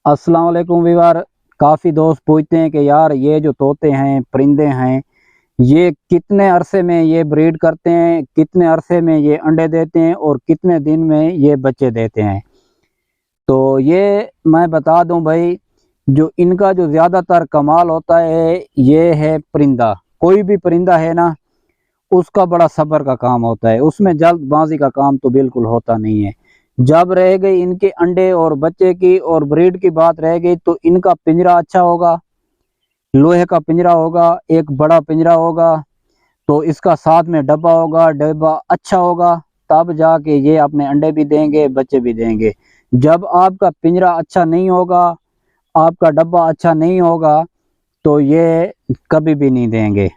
अस्सलाम वालेकुम वीवर। काफ़ी दोस्त पूछते हैं कि यार ये जो तोते हैं, परिंदे हैं, ये कितने अरसे में ये ब्रीड करते हैं, कितने अरसे में ये अंडे देते हैं और कितने दिन में ये बच्चे देते हैं। तो ये मैं बता दूं भाई, जो इनका जो ज़्यादातर कमाल होता है ये है परिंदा। कोई भी परिंदा है ना, उसका बड़ा सब्र का काम होता है, उसमें जल्दबाजी का काम तो बिल्कुल होता नहीं है। जब रह गई इनके अंडे और बच्चे की और ब्रीड की बात रह गई, तो इनका पिंजरा अच्छा होगा, लोहे का पिंजरा होगा, एक बड़ा पिंजरा होगा। तो इसका साथ में डब्बा होगा, डब्बा अच्छा होगा, तब जाके ये अपने अंडे भी देंगे, बच्चे भी देंगे। जब आपका पिंजरा अच्छा नहीं होगा, आपका डब्बा अच्छा नहीं होगा, तो ये कभी भी नहीं देंगे।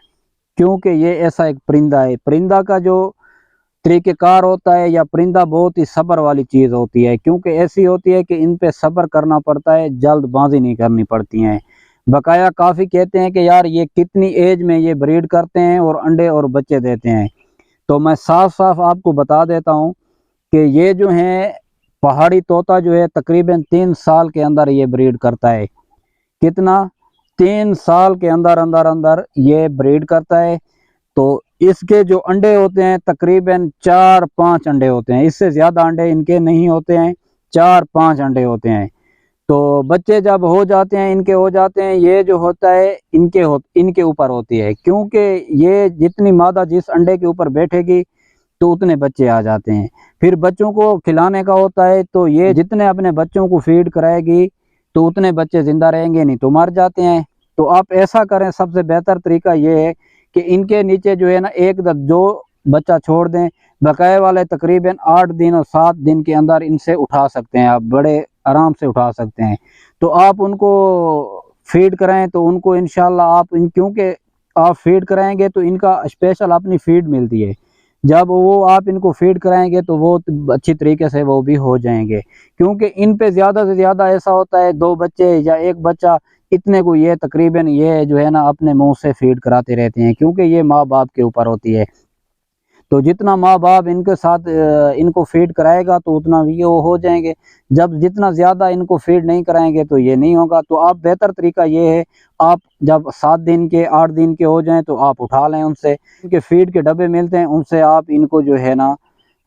क्योंकि ये ऐसा एक परिंदा है, परिंदा का जो तरीक़ेकार होता है, या परिंदा बहुत ही सब्र वाली चीज़ होती है, क्योंकि ऐसी होती है कि इन पे सब्र करना पड़ता है, जल्दबाजी नहीं करनी पड़ती है। बकाया काफ़ी कहते हैं कि यार ये कितनी एज में ये ब्रीड करते हैं और अंडे और बच्चे देते हैं। तो मैं साफ साफ आपको बता देता हूँ कि ये जो है पहाड़ी तोता जो है तकरीबन 3 साल के अंदर ये ब्रीड करता है। कितना? 3 साल के अंदर अंदर अंदर ये ब्रीड करता है। तो इसके जो अंडे होते हैं तकरीबन 4-5 अंडे होते हैं, इससे ज़्यादा अंडे इनके नहीं होते हैं, 4-5 अंडे होते हैं। तो बच्चे जब हो जाते हैं, इनके हो जाते हैं, ये जो होता है इनके ऊपर होती है, क्योंकि ये जितनी मादा जिस अंडे के ऊपर बैठेगी तो उतने बच्चे आ जाते हैं। फिर बच्चों को खिलाने का होता है, तो ये जितने अपने बच्चों को फीड कराएगी तो उतने बच्चे ज़िंदा रहेंगे, नहीं तो मर जाते हैं। तो आप ऐसा करें, सबसे बेहतर तरीका ये है कि इनके नीचे जो है ना, एक जो बच्चा छोड़ दें। बकाए वाले तकरीबन 8 दिन और 7 दिन के अंदर इनसे उठा सकते हैं, आप बड़े आराम से उठा सकते हैं। तो आप उनको फीड कराएं तो उनको इंशाल्लाह क्योंकि आप फीड कराएंगे तो इनका स्पेशल अपनी फीड मिलती है। जब वो आप इनको फीड कराएंगे तो वो अच्छी तरीके से वो भी हो जाएंगे, क्योंकि इन पे ज़्यादा से ज़्यादा ऐसा होता है 2 बच्चे या 1 बच्चा, इतने को ये तकरीबन ये जो है ना अपने मुंह से फीड कराते रहते हैं, क्योंकि ये माँ बाप के ऊपर होती है। तो जितना माँ बाप इनके साथ इनको फीड कराएगा तो उतना भी ये हो जाएंगे। जब जितना ज़्यादा इनको फीड नहीं कराएंगे तो ये नहीं होगा। तो आप बेहतर तरीका ये है, आप जब 7 दिन के 8 दिन के हो जाएं तो आप उठा लें उनसे। इनके फीड के डब्बे मिलते हैं, उनसे आप इनको जो है ना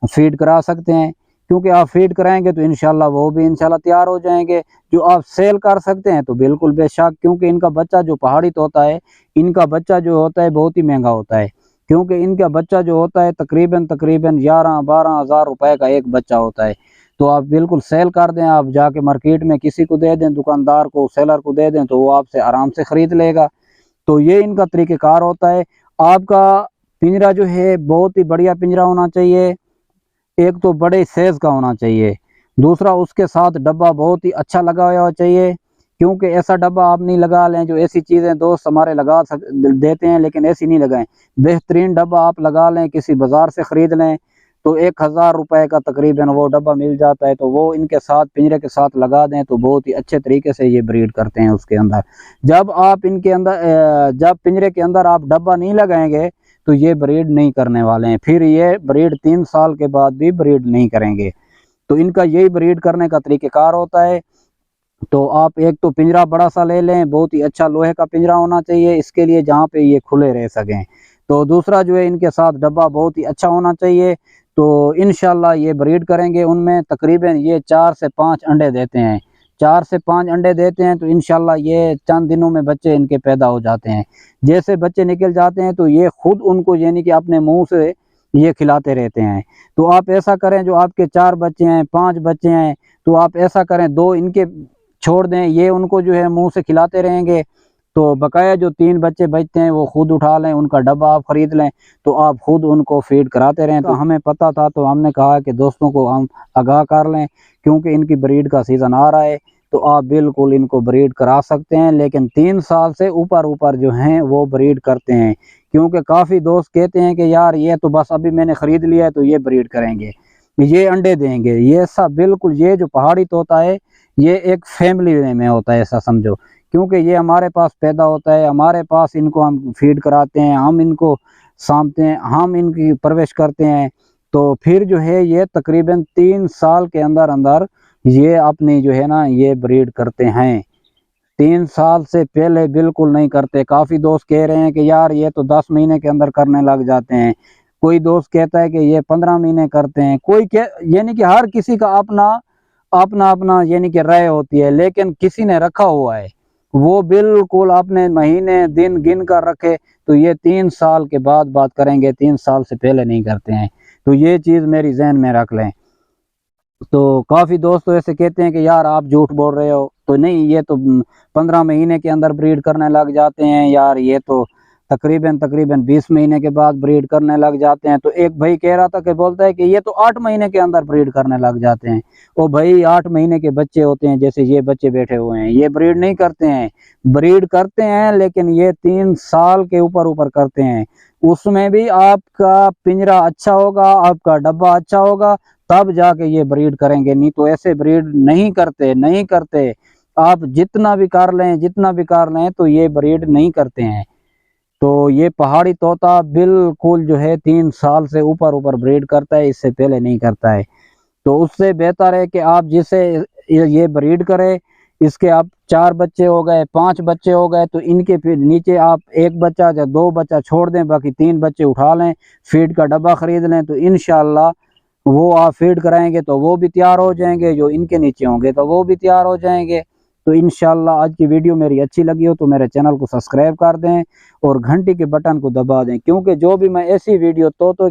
फीड करा सकते हैं, क्योंकि आप फीड कराएंगे तो इंशाल्लाह वो भी इंशाल्लाह तैयार हो जाएंगे। जो आप सेल कर सकते हैं तो बिल्कुल बेशक, क्योंकि इनका बच्चा जो पहाड़ी तोता है, इनका बच्चा जो होता है बहुत ही महंगा होता है, क्योंकि इनका बच्चा जो होता है तकरीबन तकरीबन 11-12 हज़ार रुपए का एक बच्चा होता है। तो आप बिल्कुल सेल कर दें, आप जाके मार्केट में किसी को दे दें, दुकानदार को, सेलर को दे दें, तो वो आपसे आराम से ख़रीद लेगा। तो ये इनका तरीक़ेकार होता है। आपका पिंजरा जो है बहुत ही बढ़िया पिंजरा होना चाहिए, एक तो बड़े साइज़ का होना चाहिए, दूसरा उसके साथ डब्बा बहुत ही अच्छा लगा हुआ चाहिए। क्योंकि ऐसा डब्बा आप नहीं लगा लें, जो ऐसी चीज़ें दोस्त हमारे देते हैं लेकिन ऐसी नहीं लगाएं। बेहतरीन डब्बा आप लगा लें, किसी बाज़ार से ख़रीद लें, तो 1000 रुपए का तकरीबन वो डब्बा मिल जाता है, तो वो इनके साथ पिंजरे के साथ लगा दें तो बहुत ही अच्छे तरीके से ये ब्रीड करते हैं उसके अंदर। जब आप इनके अंदर जब पिंजरे के अंदर आप डब्बा नहीं लगाएंगे तो ये ब्रीड नहीं करने वाले हैं, फिर ये ब्रीड 3 साल के बाद भी ब्रीड नहीं करेंगे। तो इनका यही ब्रीड करने का तरीक़ेकार होता है। तो आप एक तो पिंजरा बड़ा सा ले लें, बहुत ही अच्छा लोहे का पिंजरा होना चाहिए इसके लिए, जहाँ पे ये खुले रह सकें। तो दूसरा जो है, इनके साथ डब्बा बहुत ही अच्छा होना चाहिए। तो इंशाल्लाह ये ब्रीड करेंगे। उनमें तकरीबन ये 4 से 5 अंडे देते हैं, 4 से 5 अंडे देते हैं। तो इंशाल्लाह ये चंद दिनों में बच्चे इनके पैदा हो जाते हैं। जैसे बच्चे निकल जाते हैं तो ये खुद उनको यानी कि अपने मुंह से ये खिलाते रहते हैं। तो आप ऐसा करें, जो आपके 4 बच्चे हैं, 5 बच्चे हैं, तो आप ऐसा करें 2 इनके छोड़ दें, ये उनको जो है मुंह से खिलाते रहेंगे। तो बकाया जो 3 बच्चे बचते हैं वो खुद उठा लें, उनका डब्बा आप ख़रीद लें, तो आप खुद उनको फीड कराते रहें। तो हमें पता था, तो हमने कहा कि दोस्तों को हम आगाह कर लें, क्योंकि इनकी ब्रीड का सीज़न आ रहा है। तो आप बिल्कुल इनको ब्रीड करा सकते हैं, लेकिन 3 साल से ऊपर ऊपर जो हैं वो ब्रीड करते हैं। क्योंकि काफ़ी दोस्त कहते हैं कि यार ये तो बस अभी मैंने ख़रीद लिया है तो ये ब्रीड करेंगे, ये अंडे देंगे। ये सब बिल्कुल, ये जो पहाड़ी तोता है ये एक फैमिली में होता है, ऐसा समझो। क्योंकि ये हमारे पास पैदा होता है, हमारे पास इनको हम फीड कराते हैं, हम इनको सामते हैं, हम इनकी परवरिश करते हैं। तो फिर जो है ये तकरीबन 3 साल के अंदर अंदर ये अपनी जो है ना ये ब्रीड करते हैं। 3 साल से पहले बिल्कुल नहीं करते। काफ़ी दोस्त कह रहे हैं कि यार ये तो 10 महीने के अंदर करने लग जाते हैं, कोई दोस्त कहता है कि ये 15 महीने करते हैं, कोई यानी कि हर किसी का अपना अपना अपना यानी कि राय होती है। लेकिन किसी ने रखा हुआ है वो बिल्कुल अपने महीने दिन गिन कर रखे, तो ये 3 साल के बाद बात करेंगे, 3 साल से पहले नहीं करते हैं। तो ये चीज़ मेरी जहन में रख लें। तो काफ़ी दोस्त तो ऐसे कहते हैं कि यार आप झूठ बोल रहे हो, तो नहीं, ये तो 15 महीने के अंदर ब्रीड करने लग जाते हैं यार, ये तो तकरीबन 20 महीने के बाद ब्रीड करने लग जाते हैं। तो एक भाई कह रहा था कि बोलता है कि ये तो 8 महीने के अंदर ब्रीड करने लग जाते हैं। ओ भाई 8 महीने के बच्चे होते हैं, जैसे ये बच्चे बैठे हुए हैं, ये ब्रीड नहीं करते हैं। ब्रीड करते हैं लेकिन ये 3 साल के ऊपर ऊपर करते हैं। उसमें भी आपका पिंजरा अच्छा होगा, आपका डब्बा अच्छा होगा, तब जाके ये ब्रीड करेंगे, नहीं तो ऐसे ब्रीड नहीं करते। आप जितना भी कर लें तो ये ब्रीड नहीं करते हैं। तो ये पहाड़ी तोता बिल्कुल जो है 3 साल से ऊपर ऊपर ब्रीड करता है, इससे पहले नहीं करता है। तो उससे बेहतर है कि आप जिसे ये ब्रीड करें, इसके आप 4 बच्चे हो गए, 5 बच्चे हो गए, तो इनके फिर नीचे आप 1 बच्चा या 2 बच्चा छोड़ दें, बाकी 3 बच्चे उठा लें, फीड का डब्बा खरीद लें, तो इंशाल्लाह वो आप फीड कराएंगे तो वो भी तैयार हो जाएंगे, जो इनके नीचे होंगे तो वो भी तैयार हो जाएंगे। तो इंशाल्लाह आज की वीडियो मेरी अच्छी लगी हो तो मेरे चैनल को सब्सक्राइब कर दें और घंटी के बटन को दबा दें, क्योंकि जो भी मैं ऐसी वीडियो तोतों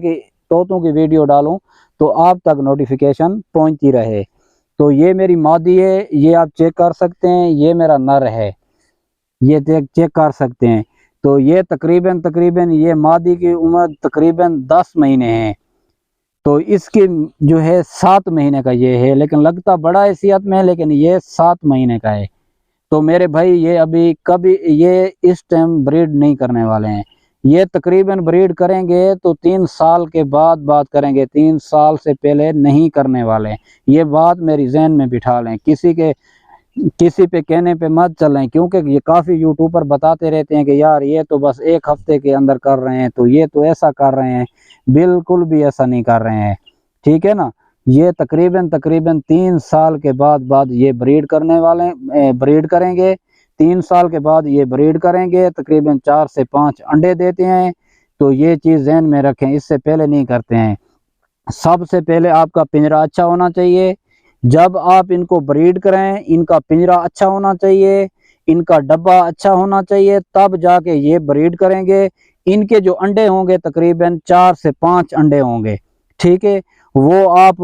की वीडियो डालूं तो आप तक नोटिफिकेशन पहुंचती रहे। तो ये मेरी मादी है, ये आप चेक कर सकते हैं, ये मेरा नर है, ये चेक कर सकते हैं। तो ये तकरीबन ये मादी की उम्र तकरीबन 10 महीने है। तो इसकी जो है 7 महीने का ये है, लेकिन लगता बड़ा हैसियत में है, लेकिन ये 7 महीने का है। तो मेरे भाई ये अभी कभी ये इस टाइम ब्रीड नहीं करने वाले हैं, ये तकरीबन ब्रीड करेंगे तो 3 साल के बाद बात करेंगे, 3 साल से पहले नहीं करने वाले हैं। ये बात मेरी जहन में बिठा लें, किसी पे कहने पे मत चलें, क्योंकि ये काफ़ी यूट्यूबर बताते रहते हैं कि यार ये तो बस 1 हफ्ते के अंदर कर रहे हैं, तो ये तो ऐसा कर रहे हैं। बिल्कुल भी ऐसा नहीं कर रहे हैं, ठीक है ना। ये तकरीबन 3 साल के बाद ये ब्रीड करने वाले ब्रीड करेंगे। 3 साल के बाद ये ब्रीड करेंगे, तकरीबन 4 से 5 अंडे देते हैं। तो ये चीज़ ध्यान में रखें, इससे पहले नहीं करते हैं। सबसे पहले आपका पिंजरा अच्छा होना चाहिए। जब आप इनको ब्रीड करें, इनका पिंजरा अच्छा होना चाहिए, इनका डब्बा अच्छा होना चाहिए, तब जाके ये ब्रीड करेंगे। इनके जो अंडे होंगे तकरीबन 4 से 5 अंडे होंगे, ठीक है। वो आप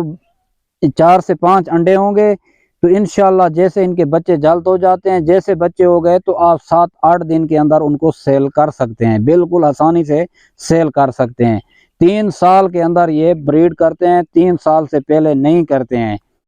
4 से 5 अंडे होंगे तो इंशाल्लाह जैसे इनके बच्चे जल्द हो जाते हैं, जैसे बच्चे हो गए तो आप 7-8 दिन के अंदर उनको सेल कर सकते हैं, बिल्कुल आसानी से सेल कर सकते हैं। 3 साल के अंदर ये ब्रीड करते हैं, 3 साल से पहले नहीं करते हैं।